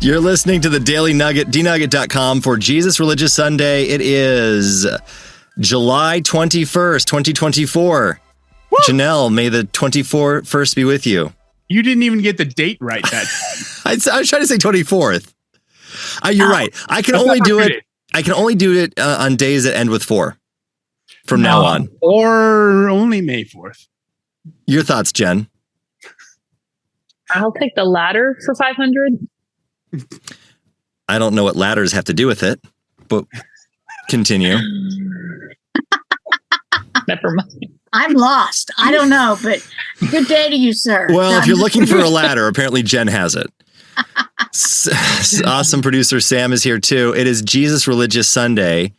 You're listening to the Daily Nugget, dnugget.com for Jesus Religious Sunday. It is July 21st, 2024. Woo! Janelle, may the 24th be with you. You didn't even get the date right that time. I was trying to say 24th. You're right. I can only do it. I can only do it on days that end with 4 from now on. Or only May 4th. Your thoughts, Jen? I'll take the latter for 500. I don't know what ladders have to do with it, but continue. Never mind. I'm lost. I don't know, but good day to you, sir. Well, if you're looking for a ladder, apparently Jen has it. Awesome producer Sam is here too. It is Jesus Religious Sunday,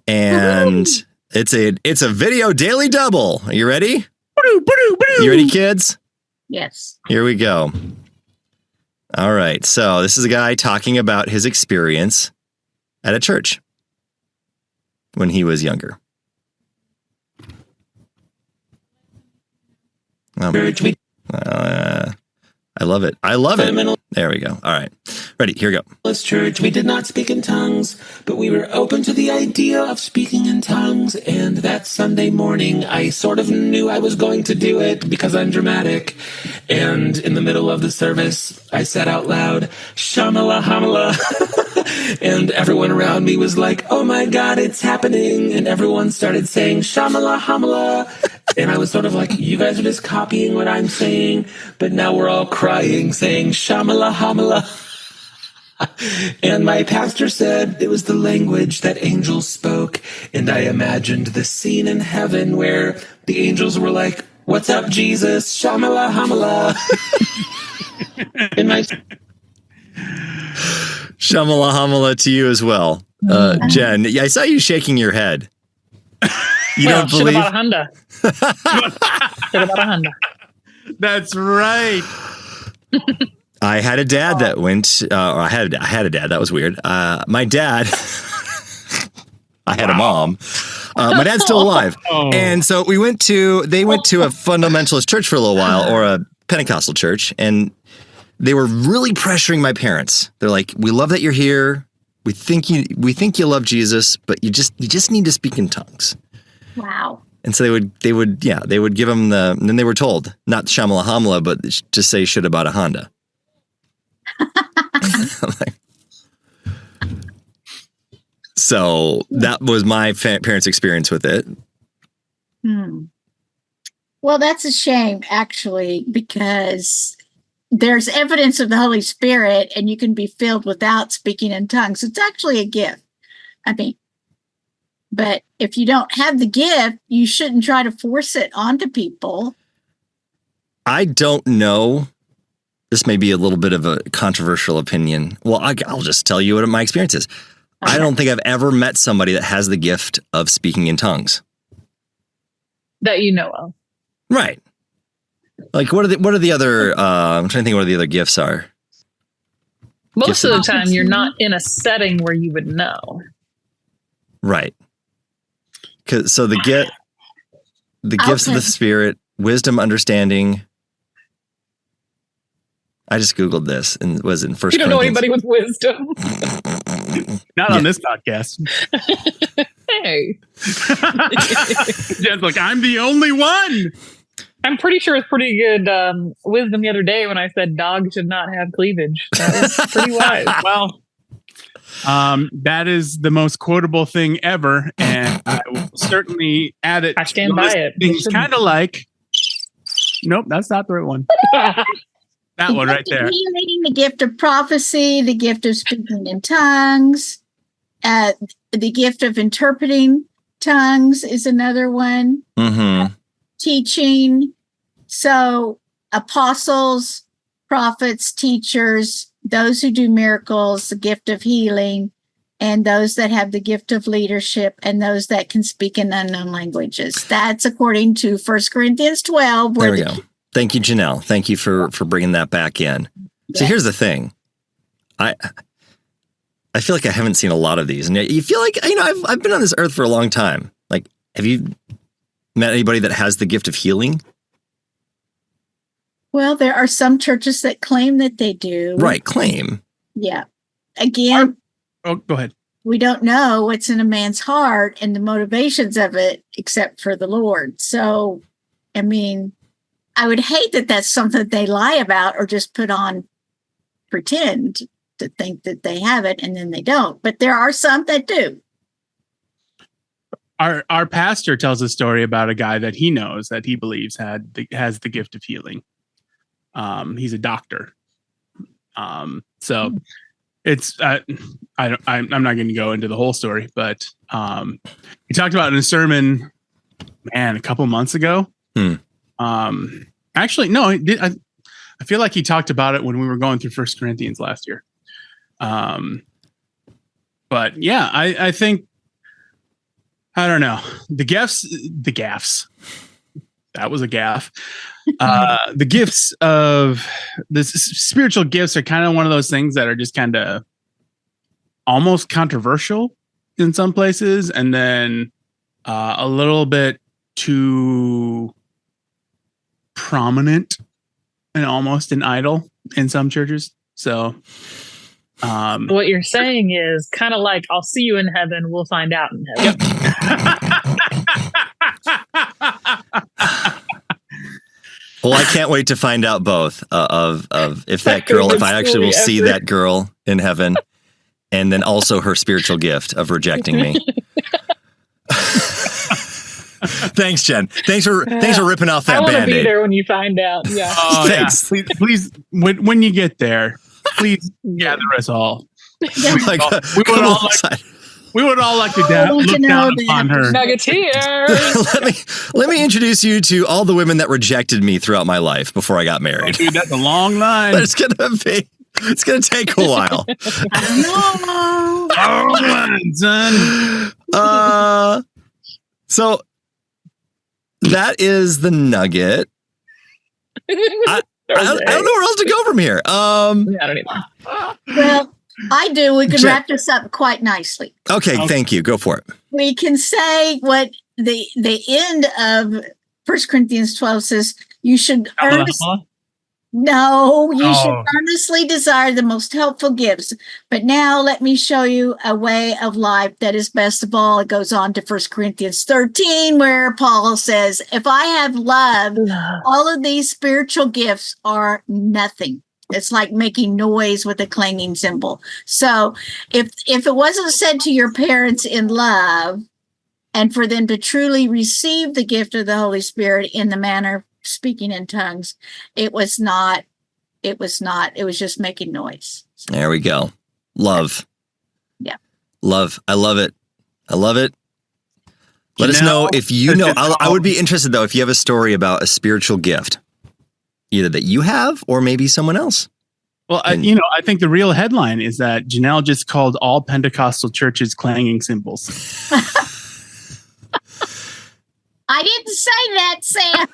and it's a video daily double. Are you ready? You ready, kids? Yes. Here we go. All right. So this is a guy talking about his experience at a church when he was younger. I love it. I love it. There we go. All right. Ready. Here we go. Church, we did not speak in tongues, but we were open to the idea of speaking in tongues. And that Sunday morning, I sort of knew I was going to do it because I'm dramatic. And in the middle of the service, I said out loud, Shamala, Hamala. And everyone around me was like, oh my God, it's happening. And everyone started saying, Shamala, Hamala. And I was sort of like, you guys are just copying what I'm saying. But now we're all crying, saying, Shamala, Hamala. And my pastor said it was the language that angels spoke. And I imagined the scene in heaven where the angels were like, what's up, Jesus? Shamala, Hamala. And my... Shamala, Hamala to you as well. Jen, I saw you shaking your head. You don't believe? Should have bought a Honda. Should have bought a Honda. That's right. I had a dad that went. I had a dad. That was weird. My dad. I had a mom. My dad's still alive, and so they went to a fundamentalist church for a little while, or a Pentecostal church, and they were really pressuring my parents. They're like, "We love that you're here. We think you love Jesus, but you just need to speak in tongues." Wow. And so they would give them and then they were told not Shamala Hamala, but to say should have bought a Honda. So that was my parents' experience with it. Well, that's a shame, actually, because there's evidence of the Holy Spirit and you can be filled without speaking in tongues. It's actually a gift. But if you don't have the gift, you shouldn't try to force it onto people. I don't know. This may be a little bit of a controversial opinion. Well, I'll just tell you what my experience is. Okay. I don't think I've ever met somebody that has the gift of speaking in tongues. That you know of. Right. Like, what are the other, I'm trying to think what the other gifts are. Most of the time, you're not in a setting where you would know. Right. So the gifts of the Spirit, wisdom, understanding. I just Googled this and it was in First. You don't know anybody with wisdom. Not on this podcast. Hey. Jen's like, I'm the only one. I'm pretty sure it's pretty good wisdom the other day when I said dogs should not have cleavage. That was pretty wise. Well, that is the most quotable thing ever, and I will certainly add it. I stand by it. Things kind of like, nope, that's not the right one. That one right there. Healing, the gift of prophecy, the gift of speaking in tongues, the gift of interpreting tongues is another one. Mm-hmm. Teaching. So apostles, prophets, teachers, those who do miracles, the gift of healing, and those that have the gift of leadership, and those that can speak in unknown languages. That's according to 1 Corinthians 12. There we go. Thank you, Janelle. Thank you for bringing that back in. Yes. So here's the thing. I feel like I haven't seen a lot of these. And you feel like, I've been on this earth for a long time. Like, have you met anybody that has the gift of healing? Well, there are some churches that claim that they do. Right, claim. Yeah. Again, Oh, go ahead. we don't know what's in a man's heart and the motivations of it except for the Lord. So, I mean, I would hate that that's something they lie about or just put on, pretend to think that they have it and then they don't. But there are some that do. Our pastor tells a story about a guy that he knows that he believes has the gift of healing. He's a doctor. So it's I'm not going to go into the whole story, but he talked about it in a sermon, a couple months ago. Actually, no, he did. I feel like he talked about it when we were going through 1 Corinthians last year. But yeah, I think, I don't know, the gaffs. That was a gaff. The gifts of the spiritual gifts are kind of one of those things that are just kind of almost controversial in some places, and then a little bit too prominent and almost an idol in some churches. So what you're saying is kind of like, I'll see you in heaven. We'll find out in heaven. Well, I can't wait to find out both of if that girl, if I actually will see that girl in heaven, and then also her spiritual gift of rejecting me. Thanks, Jen. Thanks for ripping off that I want to be Band-Aid. there when you find out. Yeah. Oh, Thanks. yeah. Please, when you get there, please gather us all. Like, We would all like to look down upon her. Nuggets here. let me introduce you to all the women that rejected me throughout my life before I got Oh, married. dude, that's a long line. It's gonna take a while. Oh, son. So that is the Nugget. I don't know where else to go from here. I don't either. Well, I do. We can Jen. wrap this up quite nicely. Okay, thank you. Go for it. We can say what the end of 1 Corinthians 12 says, you should earnestly desire the most helpful gifts. But now let me show you a way of life that is best of all. It goes on to 1 Corinthians 13, where Paul says, if I have love, all of these spiritual gifts are nothing. It's like making noise with a clanging cymbal. So if it wasn't said to your parents in love, and for them to truly receive the gift of the Holy Spirit in the manner of speaking in tongues, it was just making noise. There we go. Love. Yeah. Love. I love it. Let us know if you know. I would be interested, though, if you have a story about a spiritual gift, either that you have or maybe someone else. Well, I think the real headline is that Janelle just called all Pentecostal churches clanging cymbals. I didn't say that, Sam.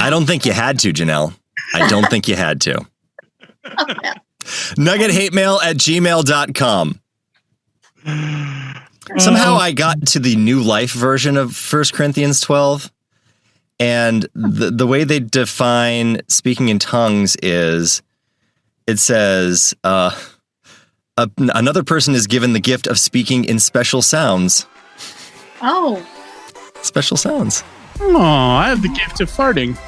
I don't think you had to, Janelle. I don't think you had to. NuggetHateMail@gmail.com. Somehow I got to the New Life version of 1 Corinthians 12. And the way they define speaking in tongues is, it says, another person is given the gift of speaking in special sounds. Oh. Special sounds. Oh, I have the gift of farting.